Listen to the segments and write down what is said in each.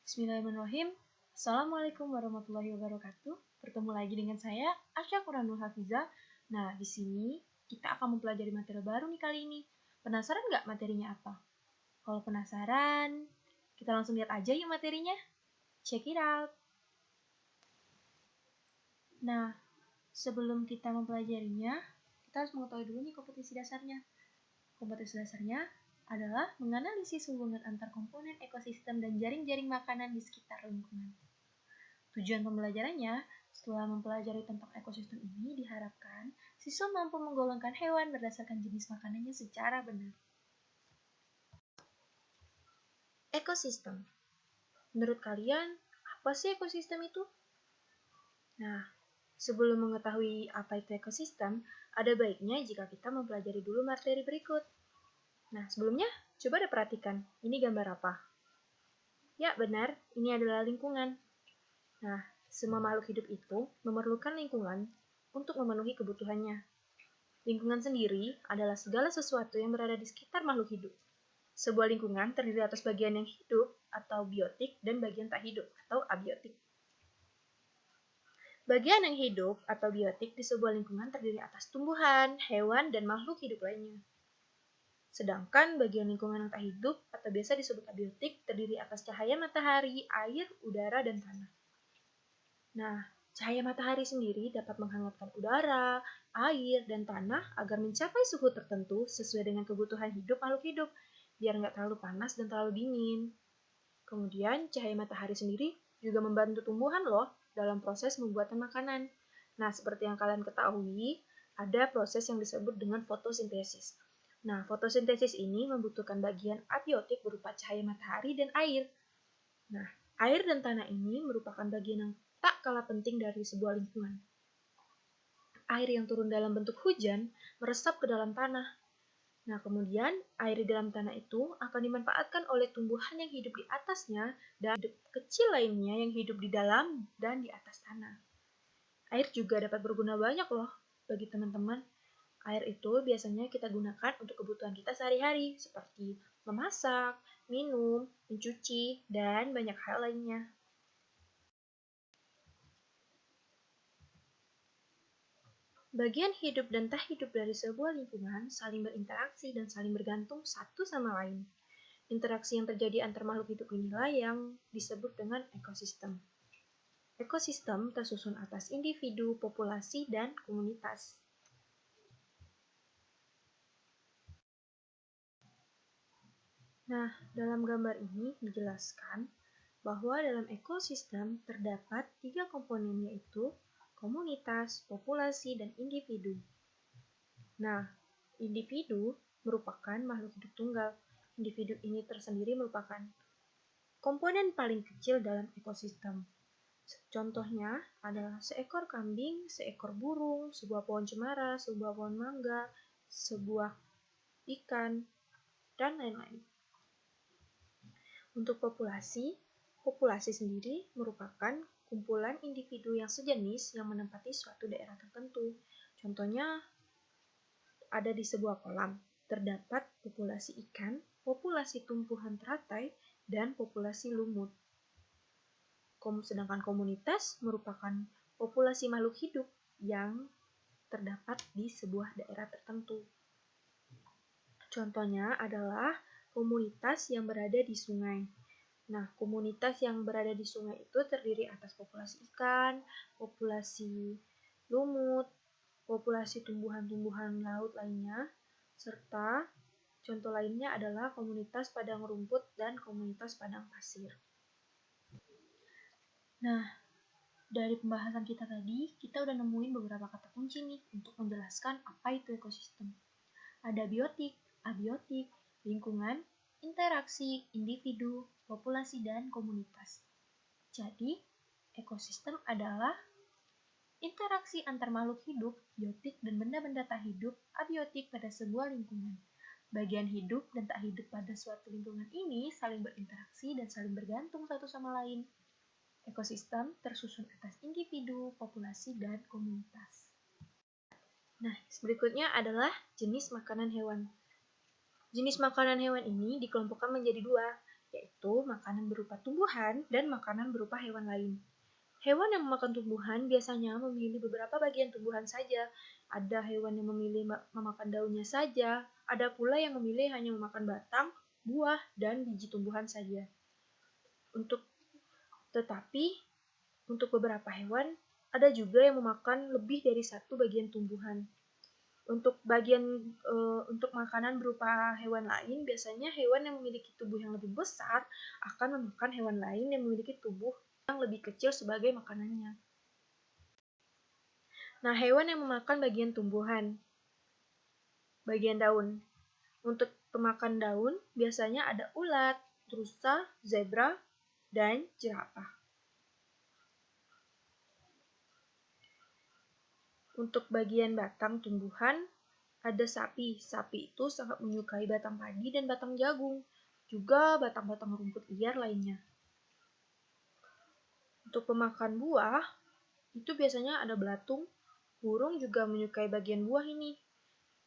Bismillahirrahmanirrahim. Assalamualaikum warahmatullahi wabarakatuh. Bertemu lagi dengan saya, Asya Quranul Hafizah. Nah, di sini kita akan mempelajari materi baru nih kali ini. Penasaran nggak materinya apa? Kalau penasaran, kita langsung lihat aja yuk materinya. Check it out. Nah, sebelum kita mempelajarinya, kita harus mengetahui dulu nih kompetensi dasarnya. Kompetensi dasarnya adalah menganalisis hubungan antar komponen ekosistem dan jaring-jaring makanan di sekitar lingkungan. Tujuan pembelajarannya, setelah mempelajari tentang ekosistem ini, diharapkan siswa mampu menggolongkan hewan berdasarkan jenis makanannya secara benar. Ekosistem. Menurut kalian, apa sih ekosistem itu? Nah, sebelum mengetahui apa itu ekosistem, ada baiknya jika kita mempelajari dulu materi berikut. Nah, sebelumnya, coba deh perhatikan, ini gambar apa? Ya, benar, ini adalah lingkungan. Nah, semua makhluk hidup itu memerlukan lingkungan untuk memenuhi kebutuhannya. Lingkungan sendiri adalah segala sesuatu yang berada di sekitar makhluk hidup. Sebuah lingkungan terdiri atas bagian yang hidup atau biotik dan bagian tak hidup atau abiotik. Bagian yang hidup atau biotik di sebuah lingkungan terdiri atas tumbuhan, hewan, dan makhluk hidup lainnya. Sedangkan bagian lingkungan yang tak hidup atau biasa disebut abiotik terdiri atas cahaya matahari, air, udara, dan tanah. Nah, cahaya matahari sendiri dapat menghangatkan udara, air, dan tanah agar mencapai suhu tertentu sesuai dengan kebutuhan hidup makhluk hidup, biar nggak terlalu panas dan terlalu dingin. Kemudian, cahaya matahari sendiri juga membantu tumbuhan loh dalam proses pembuatan makanan. Nah, seperti yang kalian ketahui, ada proses yang disebut dengan fotosintesis. Nah, fotosintesis ini membutuhkan bagian abiotik berupa cahaya matahari dan air. Nah, air dan tanah ini merupakan bagian yang tak kalah penting dari sebuah lingkungan. Air yang turun dalam bentuk hujan meresap ke dalam tanah. Nah, kemudian air di dalam tanah itu akan dimanfaatkan oleh tumbuhan yang hidup di atasnya dan hidup kecil lainnya yang hidup di dalam dan di atas tanah. Air juga dapat berguna banyak loh bagi teman-teman. Air itu biasanya kita gunakan untuk kebutuhan kita sehari-hari seperti memasak, minum, mencuci, dan banyak hal lainnya. Bagian hidup dan tak hidup dari sebuah lingkungan saling berinteraksi dan saling bergantung satu sama lain. Interaksi yang terjadi antar makhluk hidup inilah yang disebut dengan ekosistem. Ekosistem tersusun atas individu, populasi, dan komunitas. Nah, dalam gambar ini dijelaskan bahwa dalam ekosistem terdapat 3 komponen yaitu komunitas, populasi, dan individu. Nah, individu merupakan makhluk hidup tunggal. Individu ini tersendiri merupakan komponen paling kecil dalam ekosistem. Contohnya adalah seekor kambing, seekor burung, sebuah pohon cemara, sebuah pohon mangga, sebuah ikan, dan lain-lain. Untuk populasi sendiri merupakan kumpulan individu yang sejenis yang menempati suatu daerah tertentu. Contohnya ada di sebuah kolam, terdapat populasi ikan, populasi tumbuhan teratai, dan populasi lumut. Sedangkan komunitas merupakan populasi makhluk hidup yang terdapat di sebuah daerah tertentu. Contohnya adalah komunitas yang berada di sungai. Nah, komunitas yang berada di sungai itu terdiri atas populasi ikan, populasi lumut, populasi tumbuhan-tumbuhan laut lainnya, serta contoh lainnya adalah komunitas padang rumput dan komunitas padang pasir. Nah, dari pembahasan kita tadi, kita udah nemuin beberapa kata kunci nih untuk menjelaskan apa itu ekosistem. Ada biotik, abiotik, lingkungan, interaksi, individu, populasi, dan komunitas. Jadi, ekosistem adalah interaksi antar makhluk hidup, biotik, dan benda-benda tak hidup, abiotik pada sebuah lingkungan. Bagian hidup dan tak hidup pada suatu lingkungan ini saling berinteraksi dan saling bergantung satu sama lain. Ekosistem tersusun atas individu, populasi, dan komunitas. Nah, berikutnya adalah jenis makanan hewan. Jenis makanan hewan ini dikelompokkan menjadi 2, yaitu makanan berupa tumbuhan dan makanan berupa hewan lain. Hewan yang memakan tumbuhan biasanya memilih beberapa bagian tumbuhan saja. Ada hewan yang memilih memakan daunnya saja, ada pula yang memilih hanya memakan batang, buah, dan biji tumbuhan saja. Tetapi, untuk beberapa hewan, ada juga yang memakan lebih dari satu bagian tumbuhan. Untuk makanan berupa hewan lain, biasanya hewan yang memiliki tubuh yang lebih besar akan memakan hewan lain yang memiliki tubuh yang lebih kecil sebagai makanannya. Nah, hewan yang memakan bagian tumbuhan, bagian daun. Untuk pemakan daun, biasanya ada ulat, rusa, zebra, dan jerapah. Untuk bagian batang tumbuhan, ada sapi. Sapi itu sangat menyukai batang padi dan batang jagung, juga batang-batang rumput liar lainnya. Untuk pemakan buah, itu biasanya ada belatung. Burung juga menyukai bagian buah ini.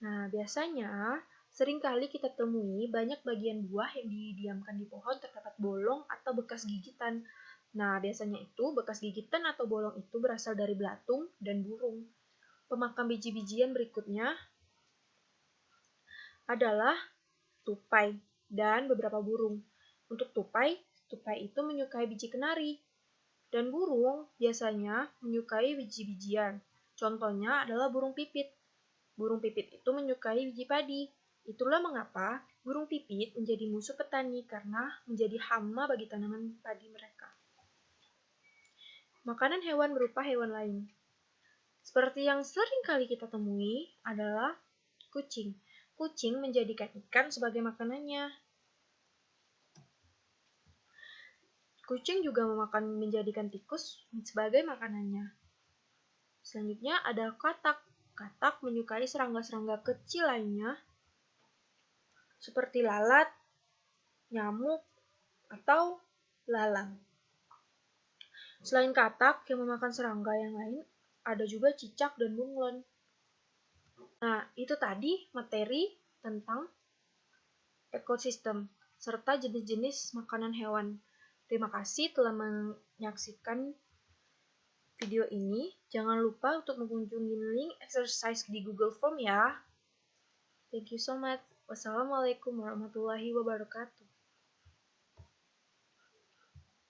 Nah, biasanya seringkali kita temui banyak bagian buah yang didiamkan di pohon terdapat bolong atau bekas gigitan. Nah, biasanya itu bekas gigitan atau bolong itu berasal dari belatung dan burung. Pemakan biji-bijian berikutnya adalah tupai dan beberapa burung. Untuk tupai itu menyukai biji kenari. Dan burung biasanya menyukai biji-bijian. Contohnya adalah burung pipit. Burung pipit itu menyukai biji padi. Itulah mengapa burung pipit menjadi musuh petani karena menjadi hama bagi tanaman padi mereka. Makanan hewan berupa hewan lain. Seperti yang sering kali kita temui adalah kucing. Kucing menjadikan ikan sebagai makanannya. Kucing juga menjadikan tikus sebagai makanannya. Selanjutnya ada katak. Katak menyukai serangga-serangga kecil lainnya seperti lalat, nyamuk, atau lalang. Selain katak yang memakan serangga yang lain, ada juga cicak dan bunglon. Nah, itu tadi materi tentang ekosistem serta jenis-jenis makanan hewan. Terima kasih telah menyaksikan video ini. Jangan lupa untuk mengunjungi link exercise di Google Form ya. Thank you so much. Wassalamualaikum warahmatullahi wabarakatuh.